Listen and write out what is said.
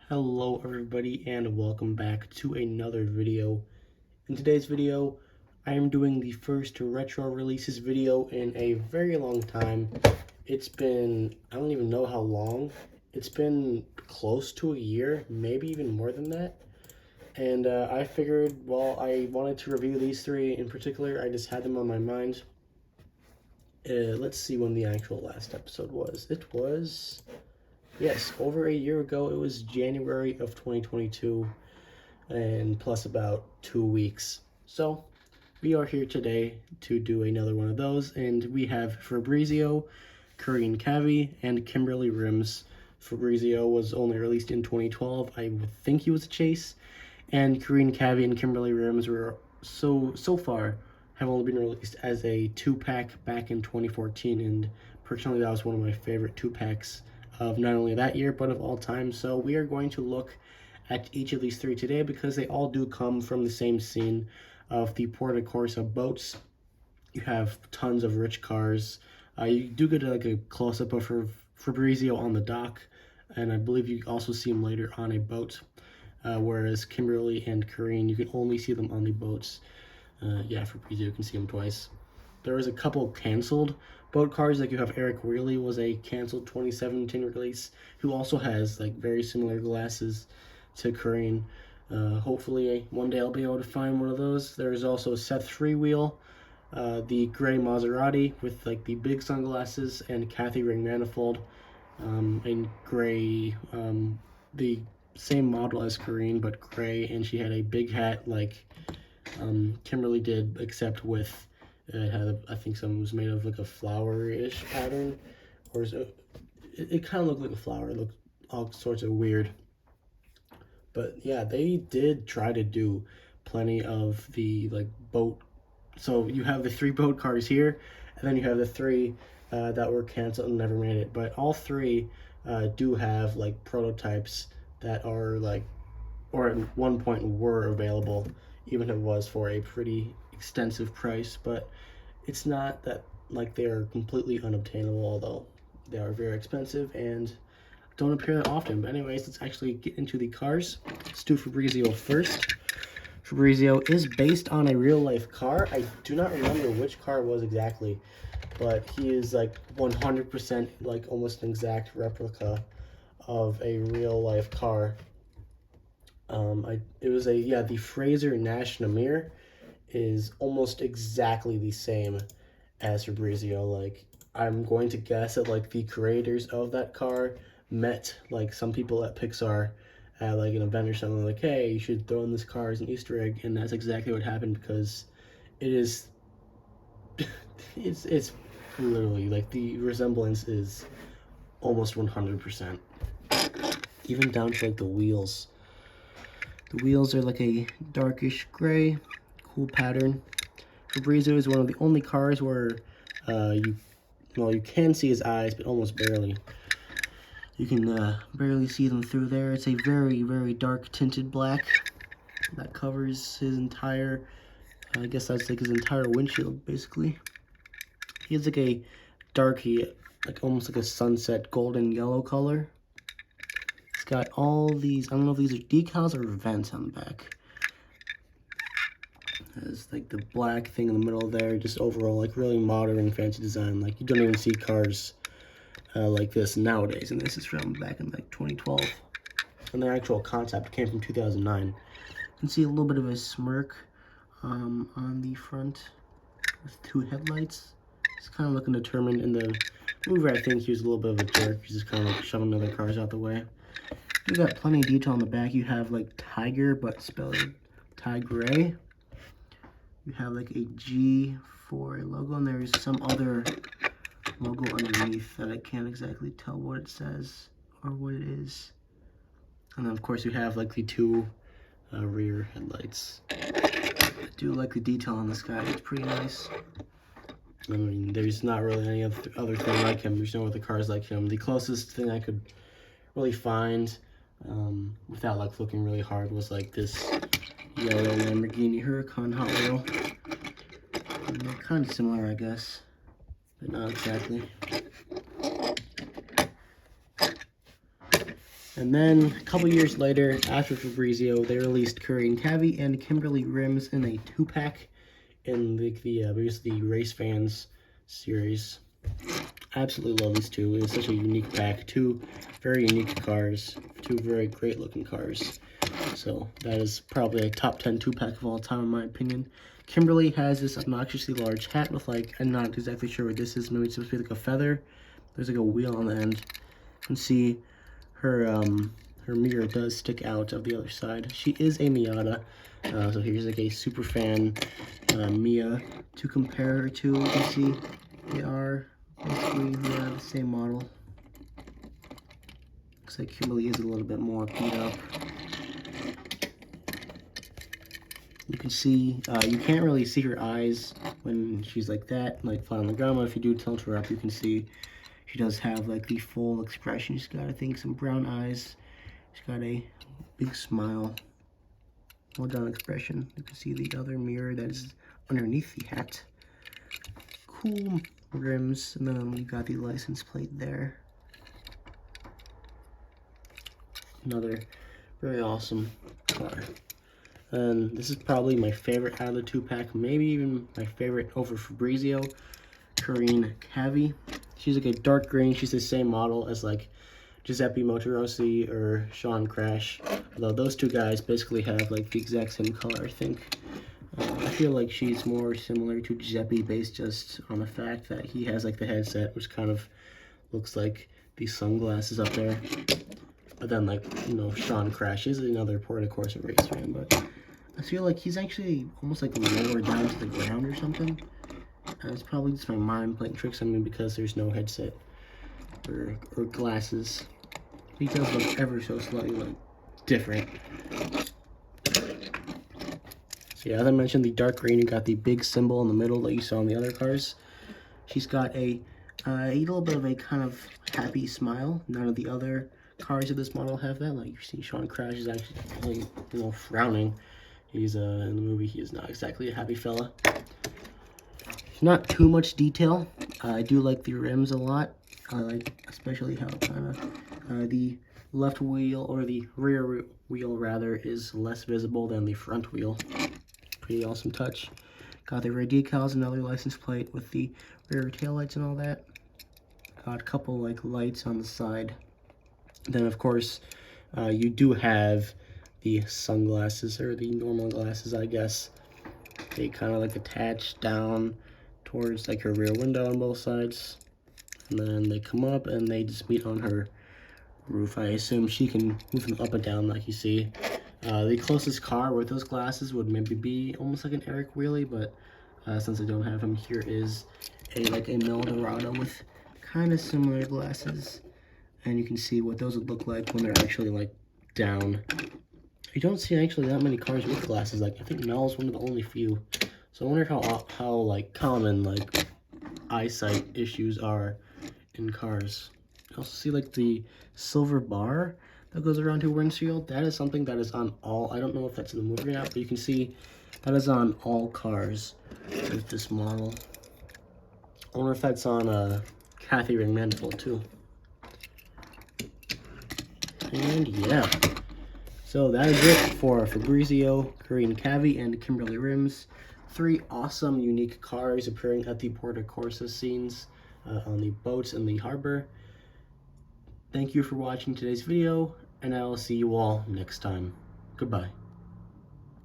Hello everybody and welcome back to another video. In today's video, I am doing the first retro releases video in a very long time. It's been, I don't even know how long. It's been close to a year, maybe even more than that. And I figured, well, I wanted to review these three in particular. I just had them on my mind. Let's see when the actual last episode was. It was... yes, over a year ago. It was January of 2022, and plus about 2 weeks. So we are here today to do another one of those, and we have Fabrizio, Carinne Cavvy, and Kimberly Rims. Fabrizio was only released in 2012. I would think he was a chase, and Carinne Cavvy and Kimberly Rims were so far have only been released as a 2-pack back in 2014, and personally that was one of my favorite 2-packs of not only that year but of all time. So we are going to look at each of these three today because they all do come from the same scene of the Porta Corsa boats. You have tons of rich cars. You do get like a close-up of Fabrizio on the dock, and I believe you also see him later on a boat, whereas Kimberly and Carinne, you can only see them on the boats. Yeah, Fabrizio, you can see him twice. There was a couple canceled boat cars, like you have Eric Wheely was a canceled 2017 release, who also has like very similar glasses to Carinne. Hopefully one day I'll be able to find one of those. There's also Seth Freewheel, the gray Maserati with like the big sunglasses, and Kathy Ring Manifold in gray, the same model as Carinne but gray, and she had a big hat like Kimberly did, except with it had, I think some was made of like a flower-ish pattern, or it kind of looked like a flower. It looked all sorts of weird. But yeah, they did try to do plenty of the like boat. So you have the 3 boat cars here, and then you have the 3 that were canceled and never made it. But all 3 do have like prototypes that are like, or at one point were available, even if it was for a pretty extensive price. But it's not that like they are completely unobtainable, although they are very expensive and don't appear that often. But anyways, let's actually get into the cars. Let's do Fabrizio first. Fabrizio is based on a real life car. I do not remember which car it was exactly, but he is like 100% like almost an exact replica of a real life car. It was the Fraser Nash Namir is almost exactly the same as Fabrizio. Like, I'm going to guess that like the creators of that car met like some people at Pixar at like an event or something, like, hey, you should throw in this car as an Easter egg, and that's exactly what happened, because it is it's literally like the resemblance is almost 100%, even down to like the wheels. The wheels are like a darkish gray, cool pattern. Fabrizio is one of the only cars where you can see his eyes, but almost barely. You can barely see them through there. It's a very, very dark tinted black that covers his entire, I guess that's like his entire windshield, basically. He has like a darky, like almost like a sunset golden yellow color. It's got all these, I don't know if these are decals or vents on the back. There's like the black thing in the middle there, just overall like really modern and fancy design. Like, you don't even see cars like this nowadays, and this is from back in like 2012, and the actual concept came from 2009. You can see a little bit of a smirk on the front with 2 headlights. He's kind of looking determined. In the movie, I think he was a little bit of a jerk. He's just kind of like shoving other cars out the way. You got plenty of detail on the back. You have like Tiger, but spelled Tigray. You have like a G for a logo, and there's some other logo underneath that I can't exactly tell what it says or what it is. And then of course you have like the 2 rear headlights. I do like the detail on this guy. It's pretty nice. I mean, there's not really any other thing like him. There's no other cars like him. The closest thing I could really find without like looking really hard was like this yellow Lamborghini Huracan Hot Wheel. And they're kind of similar, I guess, but not exactly. And then a couple years later, after Fabrizio, they released Carinne Cavvy and Kimberly Rims in a 2-pack in the Race Fans series. Absolutely love these two. It was such a unique pack. Two very unique cars. Two very great looking cars. So that is probably a top 10 2-pack of all time in my opinion. Kimberly has this obnoxiously large hat with like, I'm not exactly sure what this is. Maybe it's supposed to be like a feather. There's like a wheel on the end. You can see her mirror does stick out of the other side. She is a Miata. So here's like a super fan Mia to compare her to. You can see they are basically the same model. Looks like Kimberly is a little bit more beat up. You can see, you can't really see her eyes when she's like that, like flat on the ground, but if you do tilt her up, you can see she does have like the full expression. She's got, I think, some brown eyes. She's got a big smile. Well done expression. You can see the other mirror that is underneath the hat. Cool rims, and then we got the license plate there. Another very awesome car. And this is probably my favorite out of the 2-pack, maybe even my favorite over Fabrizio, Carinne Cavvy. She's like a dark green. She's the same model as like Giuseppe Motorosi or Sean Crash, although those two guys basically have like the exact same color, I think. I feel like she's more similar to Giuseppe based just on the fact that he has like the headset, which kind of looks like these sunglasses up there. But then, like, you know, Sean Crash is another Porta Corsa race fan, but I feel like he's actually almost like lower down to the ground or something. And it's probably just my mind playing tricks on me because there's no headset or glasses. He does look ever so slightly like different. So yeah, as I mentioned, the dark green, you got the big symbol in the middle that you saw in the other cars. She's got a little bit of a kind of happy smile. None of the other cars of this model have that. Like you see, Sean Crash is actually, you know, frowning. He's in the movie. He is not exactly a happy fella. There's not too much detail. I do like the rims a lot. I like especially how kind of the left wheel, or the rear wheel rather, is less visible than the front wheel. Pretty awesome touch. Got the rear decals, another license plate with the rear taillights and all that. Got a couple like lights on the side. Then of course, you do have the sunglasses, or the normal glasses, I guess. They kind of like attach down towards like her rear window on both sides. And then they come up and they just meet on her roof. I assume she can move them up and down like you see. The closest car with those glasses would maybe be almost like an Eric Wheelie, but since I don't have him, here is a Eldorado with kind of similar glasses. And you can see what those would look like when they're actually like down. You don't see actually that many cars with glasses. Like I think Mel's one of the only few. So I wonder how like common like eyesight issues are in cars. You also see like the silver bar that goes around her windshield. That is something that is on all, I don't know if that's in the movie or not, but you can see that is on all cars with this model. I wonder if that's on Kathy Ring Manifold too. And yeah, so that is it for Fabrizio, Carinne Cavvy, and Kimberly Rims. 3 awesome, unique cars appearing at the Porta Corsa scenes on the boats in the harbor. Thank you for watching today's video, and I will see you all next time. Goodbye.